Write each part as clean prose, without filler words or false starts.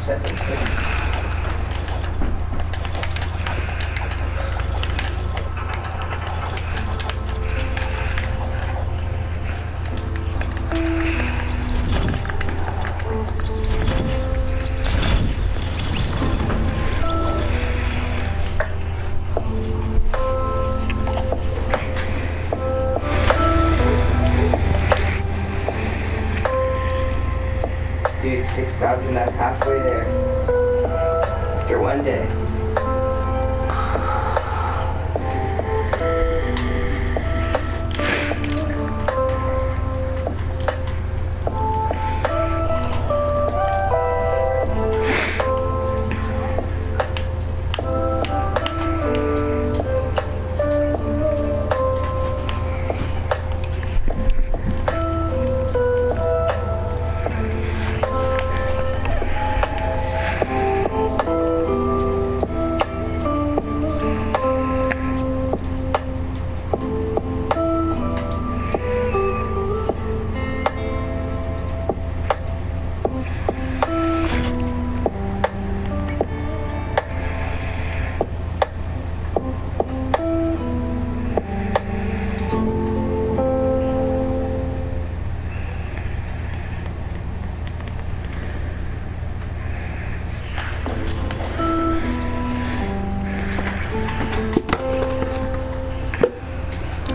set the pace. Dude, 6,000, I'm halfway there. After one day.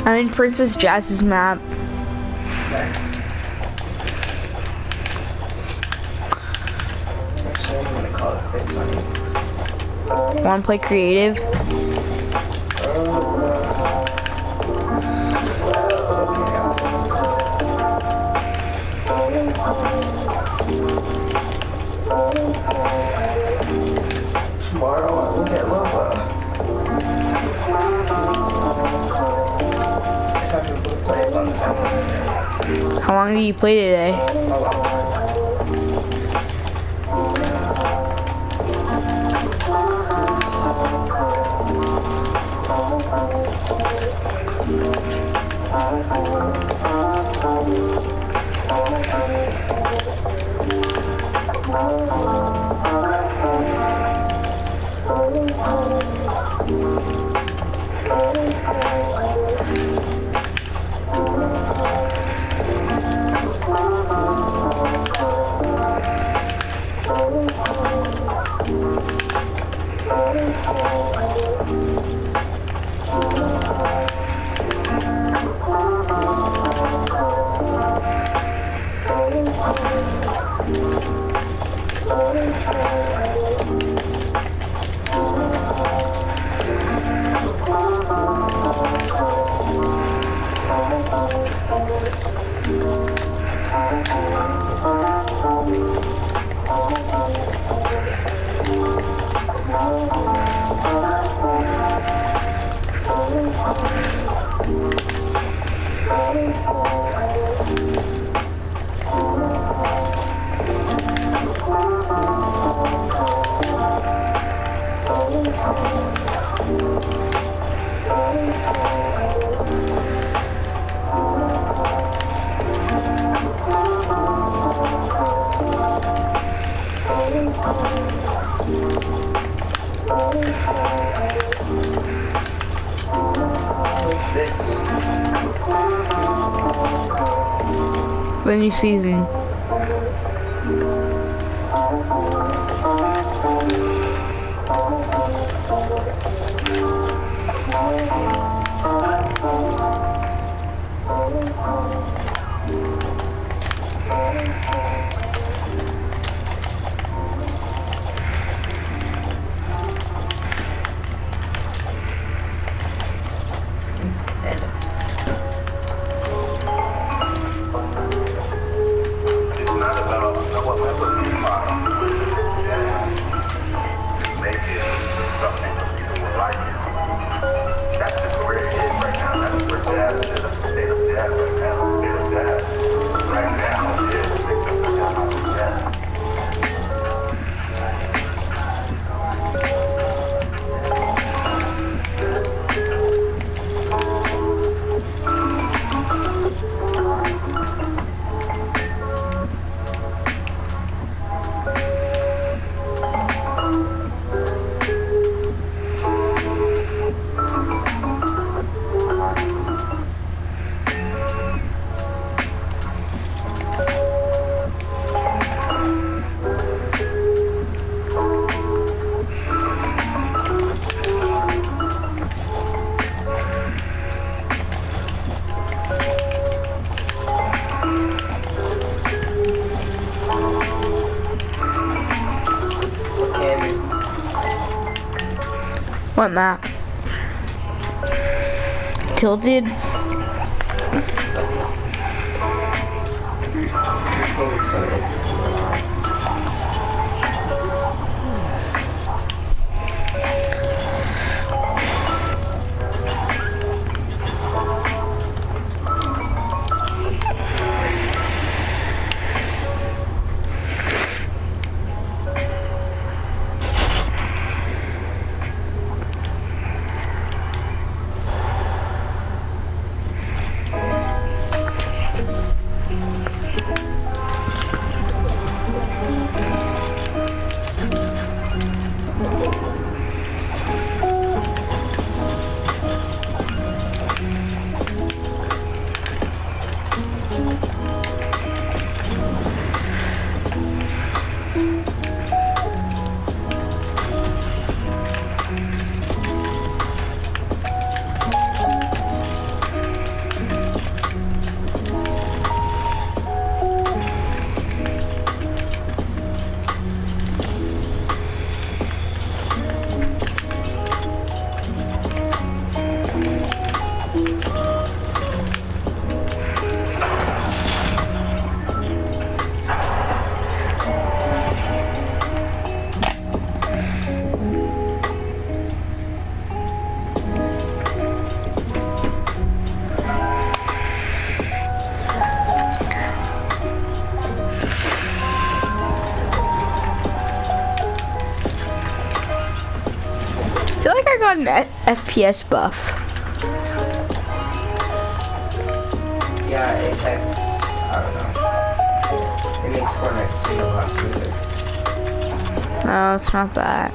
I'm in Princess Jazz's map. Nice. Actually, I'm gonna call it quits on you. Wanna play creative? Tomorrow I will get Lola. Plays on this album. How long do you play today? What's this? The new season. Right now is What map? Tilted? I feel like I got an FPS buff. Yeah, Apex, I don't know. It makes Fortnite seem a lot smoother. No, it's not that.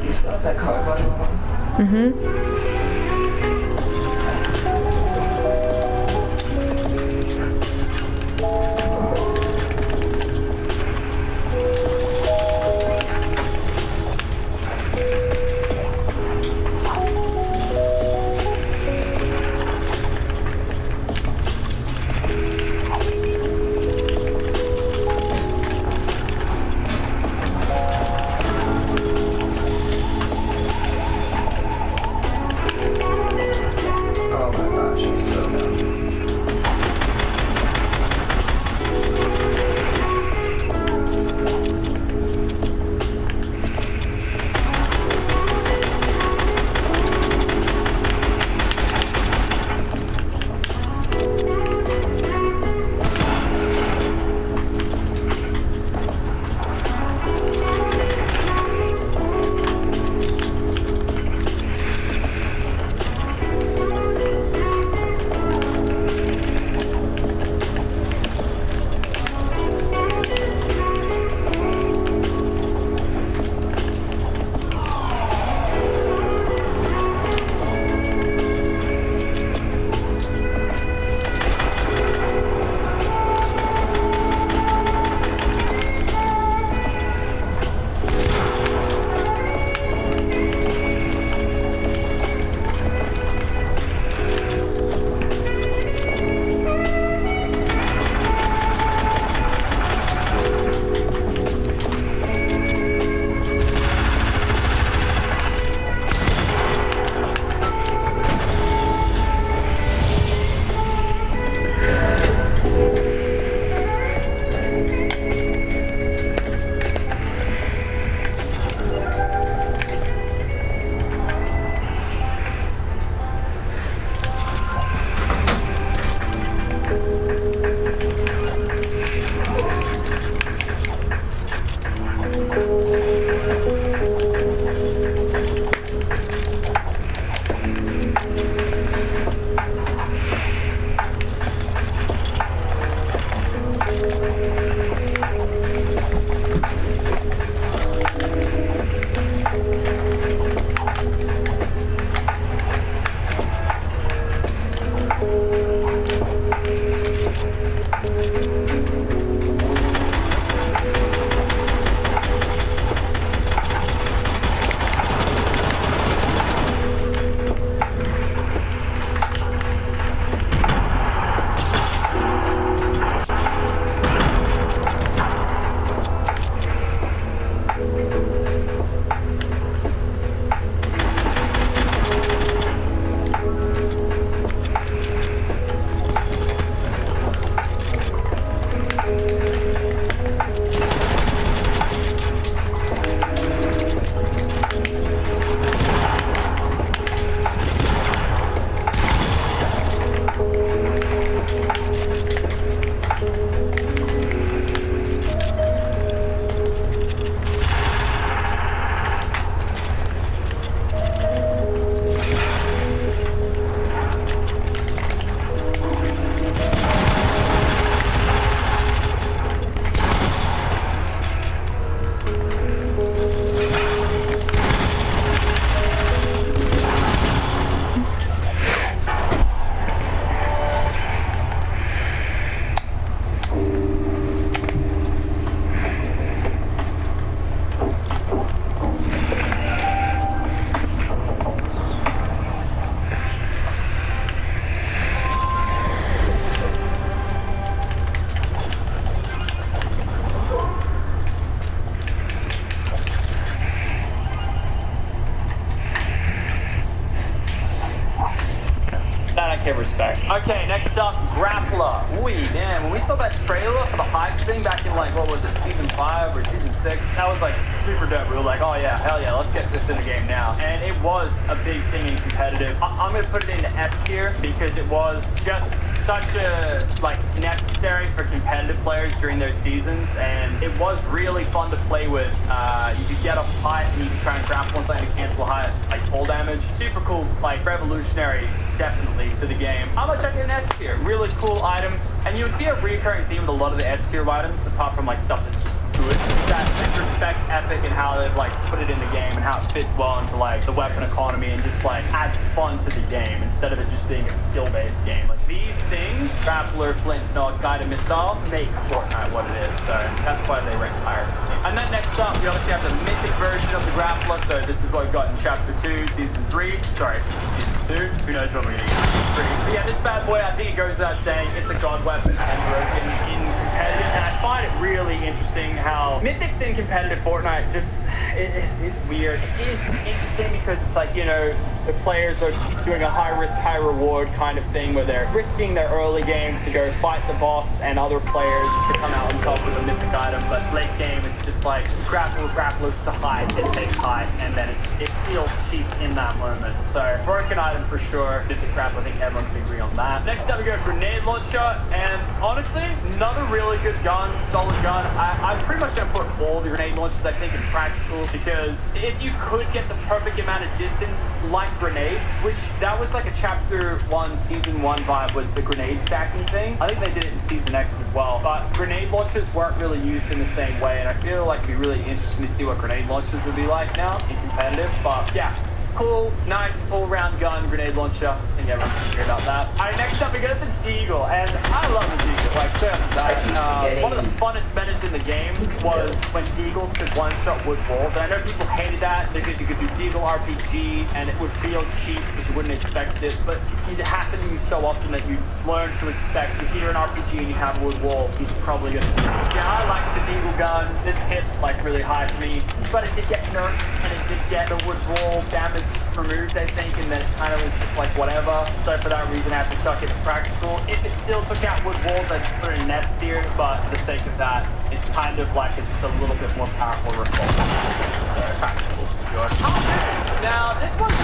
You still have that color button on? Mm-hmm. Okay, respect. Okay, next up, Grappler. Ooh, man, when we saw that trailer for the heist thing back in, like, what was it, season 5 or season 6, that was, like, super dope. We were like, oh yeah, hell yeah, let's get this in the game now. And it was a big thing in competitive. I'm going to put it into S tier because it was just such a, like, necessary for competitive players during those seasons, and it was really fun to play with. You could get up high and you could try and grapple on something to cancel high, like, fall damage. Super cool, like, revolutionary, definitely, to the game. I'm gonna check it in S tier. Really cool item, and you'll see a recurring theme with a lot of the S tier items, apart from, like, stuff that's just good. That respect Epic and how they've, like, put it in the game and how it fits well into, like, the weapon economy and just, like, adds fun to the game instead of it just being a skill-based game. Like, these things, Grappler, Flint, Knock, Guided Missile, make Fortnite what it is, so that's why they rank higher. And then next up, we obviously have the mythic version of the Grappler, so this is what we've got in Chapter 2, Season 3, sorry, Season 2, who knows when we're gonna get Season 3. But yeah, this bad boy, I think it goes without saying, it's a god weapon and broken in competitive, and I find it really interesting how mythics in competitive Fortnite just, it's weird. It is interesting because it's like, you know, the players are doing a high risk, high reward kind of thing where they're risking their early game to go fight the boss and other players to come out on top with a mythic item, but late game it's just like grapplers to hide, it takes height, and then it feels cheap in that moment. So broken item for sure, mythic grapple, I think everyone can agree on that. Next up we got grenade launcher, and honestly, another really good gun, solid gun. I'm pretty much gonna put all the grenade launchers I think in practical, because if you could get the perfect amount of distance like grenades, which that was like a chapter 1 season 1 vibe, was the grenade stacking thing. I think they did it in season X as well, but grenade launchers weren't really used in the same way, and I feel like it'd be really interesting to see what grenade launchers would be like now in competitive. But yeah, cool, nice, all-round gun, grenade launcher. I think everyone can hear about that. All right, next up we got the Deagle, and I love the Deagle. Like, one of the funnest metas in the game was when Deagles could one-shot wood walls. And I know people hated that because you could do Deagle RPG, and it would feel cheap because you wouldn't expect it, but it happened to you so often that you learn to expect. If you're an RPG and you have a wood wall, he's probably gonna. Yeah, I like the Deagle gun. This hit like really high for me, but it did get nerfed, and it did get the wood wall damage removed, I think, and then it kind of was just like whatever. So for that reason, I have to chuck it to practical. If it still took out wood walls, I'd just put it in S tier, but for the sake of that, it's kind of like it's just a little bit more powerful result. So practical, sure. Now, this one's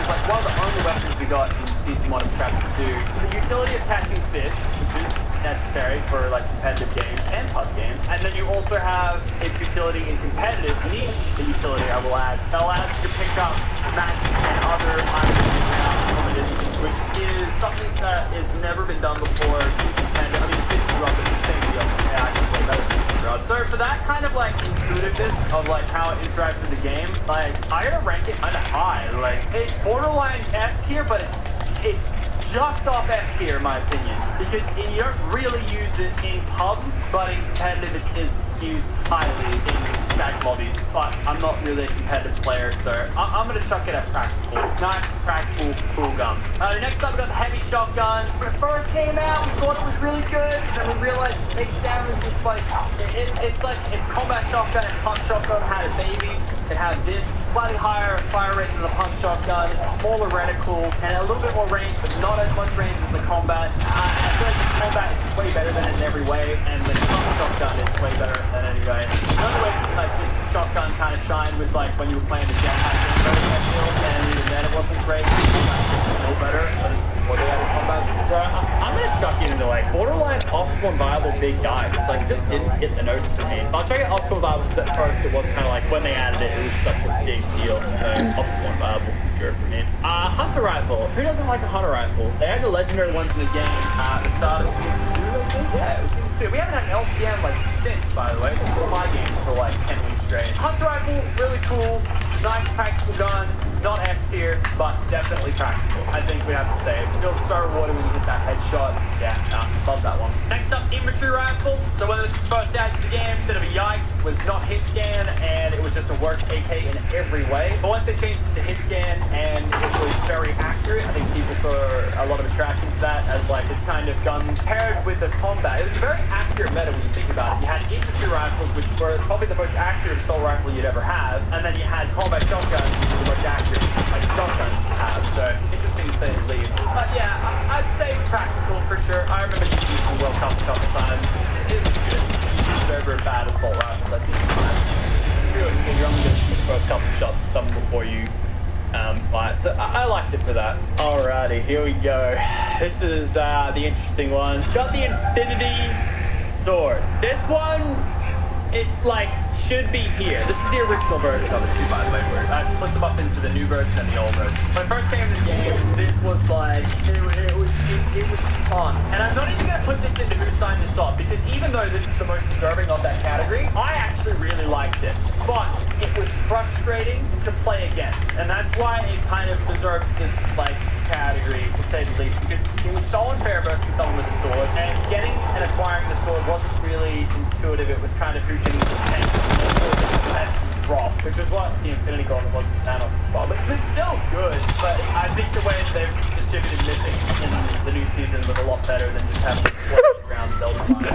like one of the only weapons we got in Season 1 of Chapter 2. The utility of catching fish, which is necessary for like competitive games and pub games, and then you also have its utility in competitive niche. The utility I will add allows you to pick up magic and other items, which is something that has never been done before in competitive. I mean, fish rod is the same deal. Yeah, I can play better than fish rod. So for that kind of like intuitiveness of like how it interacts with the game, like I gotta rank it kind of high. Like it's borderline S tier, but it's just off S tier in my opinion, because you don't really use it in pubs, but in competitive it is used highly in stack lobbies. But I'm not really a competitive player, so I'm gonna chuck it at practical. Nice, practical, cool gun. Next up we got the heavy shotgun. When it first came out, we thought it was really good, and then we realized it makes damage. It's like it's like if combat shotgun and pump shotgun had a baby, it had this slightly higher fire rate than the pump shotgun, a smaller reticle, and a little bit more range, but not as much range as the combat. I feel like the combat is way better than it in every way, and the pump shotgun is way better than any way. Another way like this shotgun kind of shined was like when you were playing the jetpack game mode, I feel, and even then it wasn't great. It's still better, but it's more the other combat. So I'm gonna chuck it into like borderline optimal and viable big dive. It's like it just didn't hit the notes for me. I'll check it optimal and viable because at first it was kind of like when they added it, it was such a big deal. So optimal and viable, sure for me. Hunter rifle. Who doesn't like a hunter rifle? They had the legendary ones in the game at the start of season 2, I think. Yeah, it was season 2. We haven't had an LCM like since, by the way. It's been my games for like 10 weeks straight. Hunter rifle, really cool. Nice practical gun. Not S tier, but definitely practical. I think we have to say it feels so rewarding when you hit that headshot. Yeah, love that one. Next up, infantry rifle. So when this was first added to the game, bit of a yikes, was not hit scan, and it was just a worse AK in every way. But once they changed it to hit scan, and it was very accurate, I think people saw a lot of attraction to that as like this kind of gun paired with the combat. It was a very accurate meta when you think about it. You had infantry rifles, which were probably the most accurate assault rifle you'd ever have, and then you had combat shotguns, which were the most accurate like shotgun to have. So interesting to say the least. So I liked it for that. Alrighty, here we go. This is the interesting one. Got the Infinity Sword. This one, it like should be here. This is the original version of it too, by the way. Where I split them up into the new version and the old version. When I first came to the game, this was like it was fun. And I'm not even gonna put this into who signed this off, because even though this is the most deserving of that category, I actually really liked it. But it was frustrating to play against, and that's why it kind of deserves this like category, to say the least, because it was so unfair versus someone with a sword, and getting and acquiring the sword wasn't really intuitive. It was kind of who can the best drop, which is what the Infinity Gauntlet was with Thanos. But it's still good, but I think the way they've distributed mythics in the new season was a lot better than just having ground Zelda But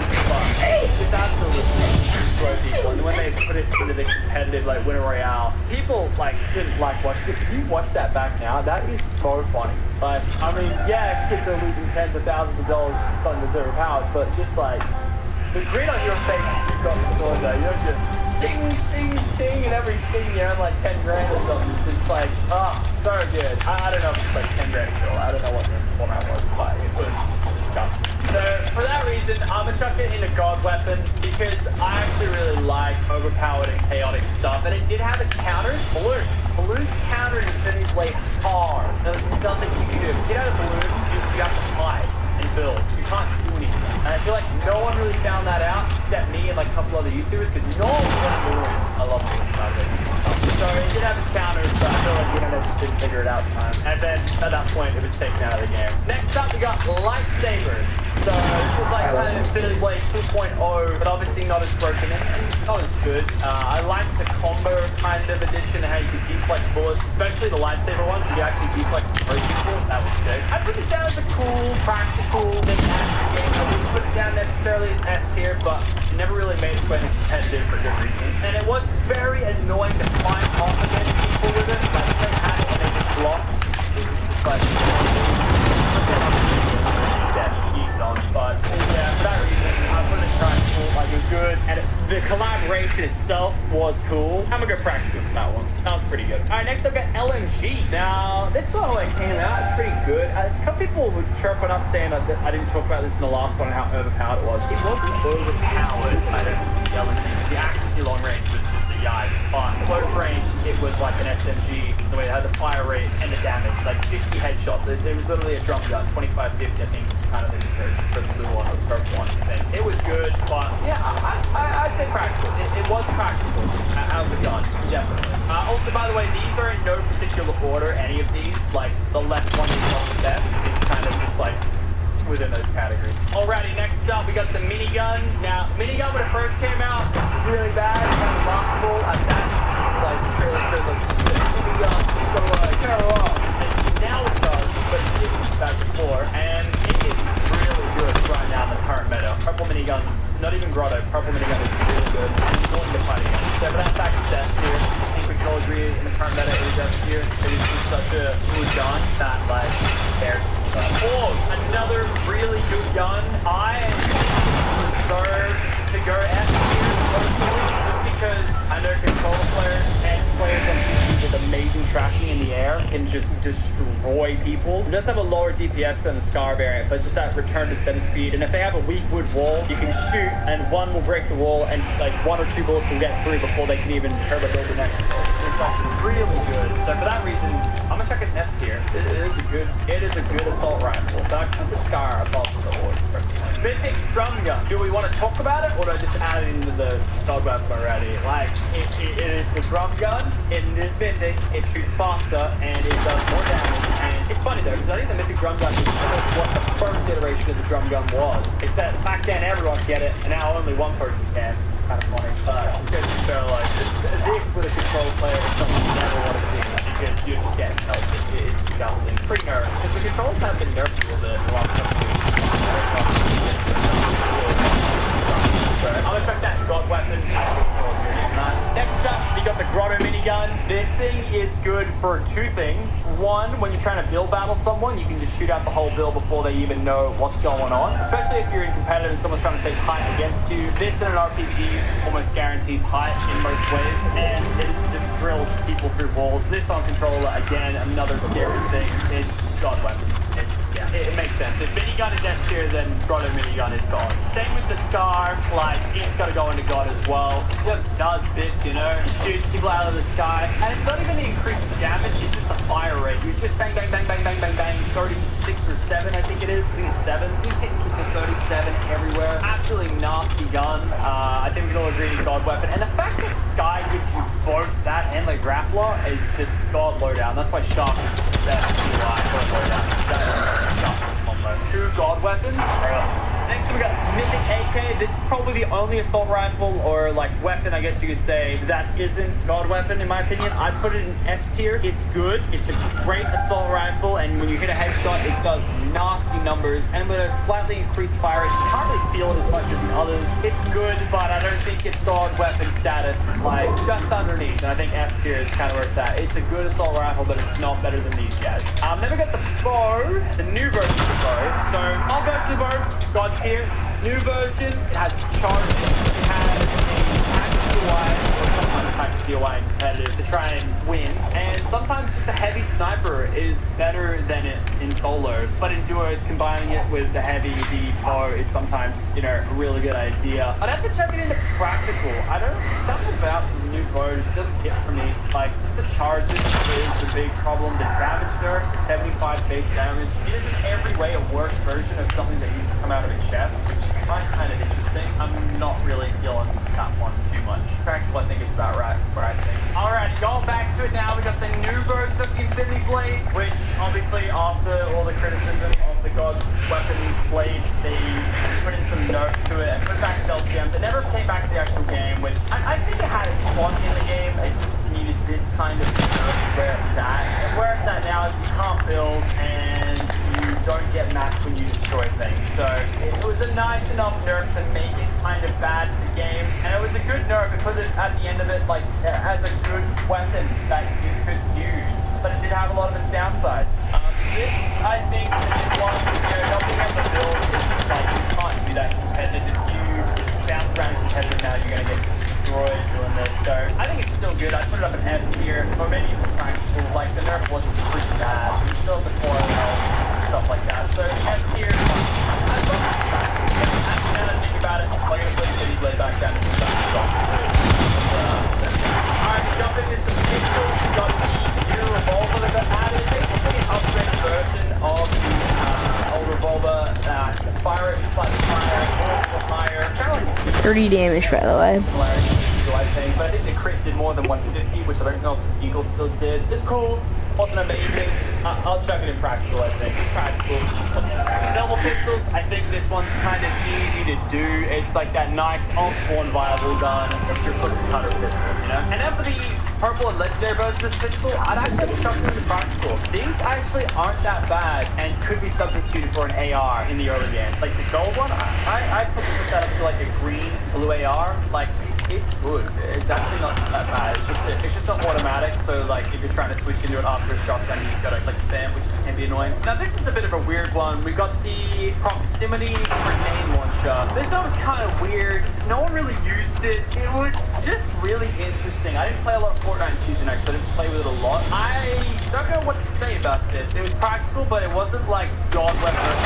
it's absolutely destroyed people, and when they put it into the competitive like Winter Royale, people like didn't like watching it. If you watch that back now, that is so funny. Like, I mean, yeah, kids are losing tens of thousands of dollars to something that's overpowered, but just like the grin on your face if you've got the sword though, you're just sing, and every sing you earn like 10 grand or something. It's just like, oh, so good. I don't know if it's like 10 grand a kill. I don't know what the format was, but it was disgusting. So for that reason, I'm gonna chuck it into God Weapon, because I actually really like overpowered and chaotic stuff, and it did have its counters. Balloons countered Infinity Blade hard. There was nothing you could do. Get out of balloon, you have to hide and build. You can't do anything. And I feel like no one really found that out except me and like a couple other YouTubers, because no one went balloons. I love balloons, by the way. So it did have its counters, but I feel like the internet just didn't figure it out in time. And then at that point, it was taken out of the game. Next up, we got lightsabers. So this was like kind of Infinity Blade 2.0, but obviously not as broken and not as good. I like the combo kind of edition, how you could deflect bullets, especially the lightsaber ones. You could actually deflect most people. That was sick. I put this down as a cool, practical thing to add to the game. I wouldn't put it down necessarily as S tier, but it never really made its way into competitive for good reason. And it was very annoying to find off against people with it. Like they had it and they just blocked. It was just like but yeah, for that reason, I put it as practical. Like, it was good, and the collaboration itself was cool. I'm gonna go practical for that one. That was pretty good. All right, next I've got LMG. Now, this one when it came out, it's pretty good. A couple people were chirping up saying that I didn't talk about this in the last one and how overpowered it was. It wasn't overpowered. I don't think the LMG. The accuracy long range was just a yikes. But close range, it was like an SMG. The way it had the fire rate and the damage, like 50 headshots. It was literally a drum gun. 25-50, I think, was kind of the for the blue one or the purple one. It was good, but yeah, I'd say practical. It was practical as a gun, definitely. Also, by the way, these are in no particular order, any of these. Like, the left one is not the best. It's kind of just like within those categories. Alrighty, next up, we got the minigun. Now, minigun when it first came out, it was really bad, kind of laughable. At that, it's like, trailer says, like, minigun, so, go off. And now it does, but it didn't back before, and it is really good right now in the current meta. Purple miniguns, not even Grotto, purple minigun is really good. It's going to fight against. So, but that fact is S tier. I think we can all agree in the current meta it is S tier. It is just such a good gun that, like, compared oh, another really good gun. I deserve to go S tier just because I know controller players and players on PC with amazing tracking in the air can just destroy people. It does have a lower DPS than the Scar variant, but just that return to center speed. And if they have a weak wood wall, you can shoot and one will break the wall and like 1 or 2 bullets will get through before they can even turbo build the next. It's like really good. So for that reason, I'm gonna check it S tier. It is a good assault rifle. So I put the Scar above the order personally. Mythic drum gun. Do we want to talk about it, or do I just add it into the dog weapon already? Like it is the drum gun. It is mythic. It shoots faster and it does more damage. And it's funny though, because I think the mythic drum gun is similar to what the first iteration of the drum gun was. Except back then everyone could get it, and now only one person can. Kind of funny. Just goes to show like this with a control player is something you never want to see, because you're just getting pelted. It's disgusting. Pretty nerfed. Because the controls have been nerfed a little bit in the last couple of weeks. I'm gonna check that God weapon. Next up, we got the Grotto minigun. This thing is good. good for two things. One, when you're trying to build battle someone, you can just shoot out the whole build before they even know what's going on. Especially if you're in competitive and someone's trying to take height against you. This in an RPG almost guarantees height in most ways, and it just drills people through walls. This on controller, again, another scary thing. It's God weapon. It makes sense. If minigun is S tier, then God of minigun is God. Same with the Scar, like, it's got to go into God as well. It just does this, you know? It shoots people out of the sky. And it's not even the increased damage, it's just the fire rate. You just bang, bang, bang, bang, bang, bang, bang. 36 or 7, I think it is. I think it's 7. You're just hitting kids with 37 everywhere. Absolutely nasty gun. I think we can all agree it's God weapon. And the fact that Sky gives you both that and the grappler is just God lowdown. That's why Shark is the best UI for a lowdown. Two God weapons. Next we got Mythic AK. This is probably the only assault rifle or like weapon, I guess you could say, that isn't God weapon in my opinion. I'd put it in S tier. It's good. It's a great assault rifle, and when you hit a headshot, it does nasty numbers. And with a slightly increased fire rate, you can't really feel it as much as the others. It's good, but I don't think it's God weapon status, like just underneath. And I think S tier is kind of where it's at. It's a good assault rifle, but it's not better than these guys. Then we got the bow, the new version of the bow. So old version of the bow, God tier. New version, it has charging, it has a tactical DIY, or sometimes tactical DIY in competitive to try and win. And sometimes just a heavy sniper is better than it in solos. But in duos, combining it with the heavy, the bow is sometimes, you know, a really good idea. I'd have to check it into practical. I don't, something about the new bow just doesn't hit for me. Like, just the charges is the big problem. The damage nerf, the 75 base damage, it is in every way a worse version of something that used to come out of its chest, which I find kind of interesting. I'm not really feeling that one too much. Practical, I think, is about right where I think. Alright, going back to it now, we got the new version of the Infinity Blade, which obviously after all the criticism of the God Weapon Blade, they put in some nerfs to it and put back to LTMs. It never came back to the actual game, which I think it had its fun in the game. It just needed this kind of nerf where it's at. And where it's at now is you can't build and you don't get max when you destroy things. So it was a nice enough nerf to make it kind of bad for the game. And it was a good nerf because it, at the end of it, like, as a good weapon that you could use. But it did have a lot of its downsides. This, I think, is one, you know, not being able to build, it's just like, you can't do that competitive. If you bounce around in competitive now, you're going to get destroyed doing this. So I think it's still good. I'd put it up in S tier, or maybe even practical. Like, the nerf wasn't pretty bad. You still have the core health, stuff like that. So S tier, I love it. Actually, now that I think about it, I'm going to put City Blade back down to the Alright, jump into some pistols. We got the new revolver that got added. Basically an upgraded version of the old revolver. Fire rate is slightly higher, kind of like 30 damage, by the way. I think, but I think the crit did more than 150, which I don't know if the Eagle still did. It's cool, wasn't amazing. I'll chuck it in practical, I think. It's practical. Snowball pistols, I think this one's kind of easy to do. It's like that nice on-spawn viable gun that you're putting cutter pistol, you know? And then for the purple and legendary version of the pistol, I'd actually have to chuck it into practical. These actually aren't that bad and could be substituted for an AR in the early game. Like the gold one, I put that up to like a green, blue AR. Like, it's good. It's actually not that bad. It's just not automatic. So like if you're trying to switch into it after a shotgun, you've got to like spam, which can be annoying. Now this is a bit of a weird one. We got the proximity grenade launcher. This one was kind of weird. No one really used it. It was just really interesting. I didn't play a lot of Fortnite in Season X, so I didn't play with it a lot. I don't know what to say about this. It was practical, but it wasn't like God weapon or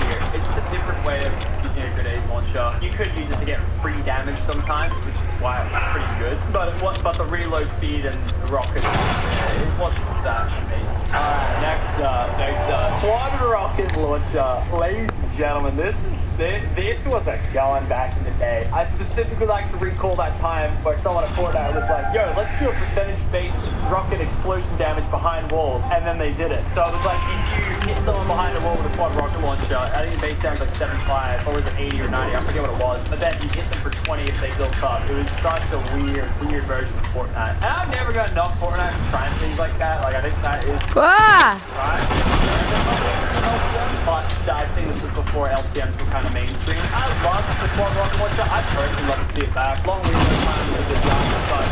here. It's just a different way of using a grenade launcher. You could use it to get free damage sometimes, which is why it was pretty good. But the reload speed and the rocket, it wasn't that amazing. Alright, next up, quad rocket launcher. Ladies and gentlemen, this was a gun back in the day. I specifically like to recall that time where someone at Fortnite was like, yo, let's do a percentage-based rocket explosion damage behind walls, and then they did it. So it was like, if you hit someone behind a wall with a quad rocket launcher, I think the base damage was like 75, or was it 80 or 90, I forget what it was, but then you hit them for 20 if they built up. It was such a weird version of Fortnite. And I've never got enough Fortnite for trying things like that. Like, I think that is right. But I think this was before LTMs were kind of mainstream. I love the quad rocket launcher. I personally love to see it back. Long reload time is a good run, but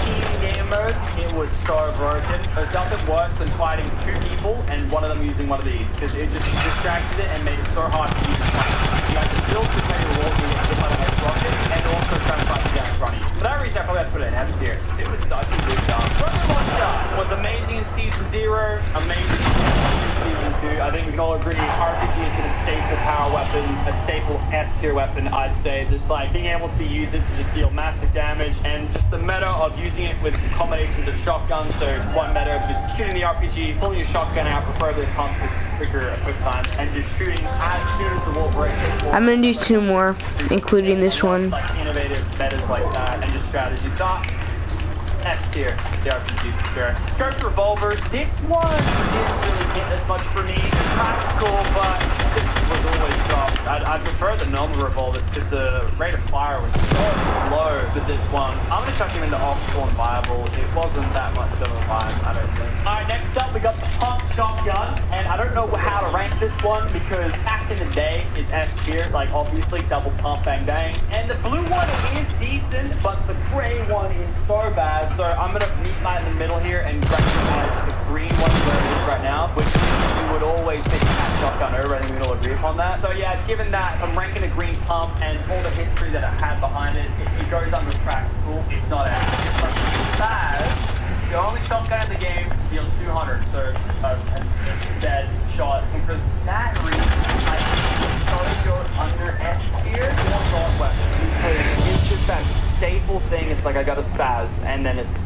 team game modes, it was so broken. There's nothing worse than fighting 2 people and one of them using one of these, because it just distracted it and made it so hard to use the tank. You had to build to make your walls and get hit by the next rocket, and also try to fight the guy in front of you. For that reason, I probably had to put it in S tier. It was such a good job. Rocket Launcher was amazing in Season 0, amazing in Season 2. I think we can all agree RPG has been a staple power weapon, a staple S tier weapon, I'd say. Just like being able to use it to just deal massive damage, and just the meta of using it with combinations of shotguns. So one meta of just shooting the RPG, pulling your shotgun out, preferably a pump is quicker a quick time, and just shooting as soon as the wall breaks. I'm gonna do 2 more, including this one. Like innovative metas like that, and just strategies. So S tier, the RPG for sure. Scoped revolvers. This one didn't really hit as much for me. It's practical, but it was always soft. I prefer the normal revolvers because the rate of fire was so low with this one. I'm gonna chuck him into optimal and viable. It wasn't that much of a vibe, I don't think. Alright, next up we got the pump shotgun, and I don't know how to rank this one because back in the day is S tier, like obviously double pump bang bang. And the blue one is decent, but the gray one is so bad. So I'm gonna meet right in the middle here and recognize the green one where it is right now, which you would always think that shotgun over. I think we can all agree upon that. So yeah, given that I'm ranking a green pump and all the history that it had behind it, it goes under practical. It's not as like bad. The only shotgun in the game is deal 200, so a dead shot. And for that reason, I think go under S tier or not weapon, because it's just that staple thing. It's like I got a spaz, and then it's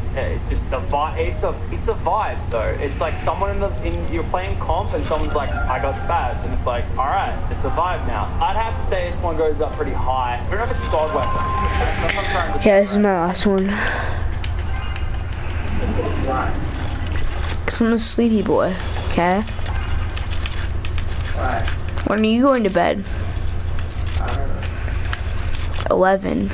just the vibe. It's a vibe though. It's like someone you're playing comp, and someone's like, I got spaz, and it's like, all right, it's a vibe now. I'd have to say this one goes up pretty high. I don't know if it's dog weapon. That's what I'm trying to Yeah, this is my last one. Why? Cause I'm a sleepy boy, okay? Why? When are you going to bed? I don't know. 11.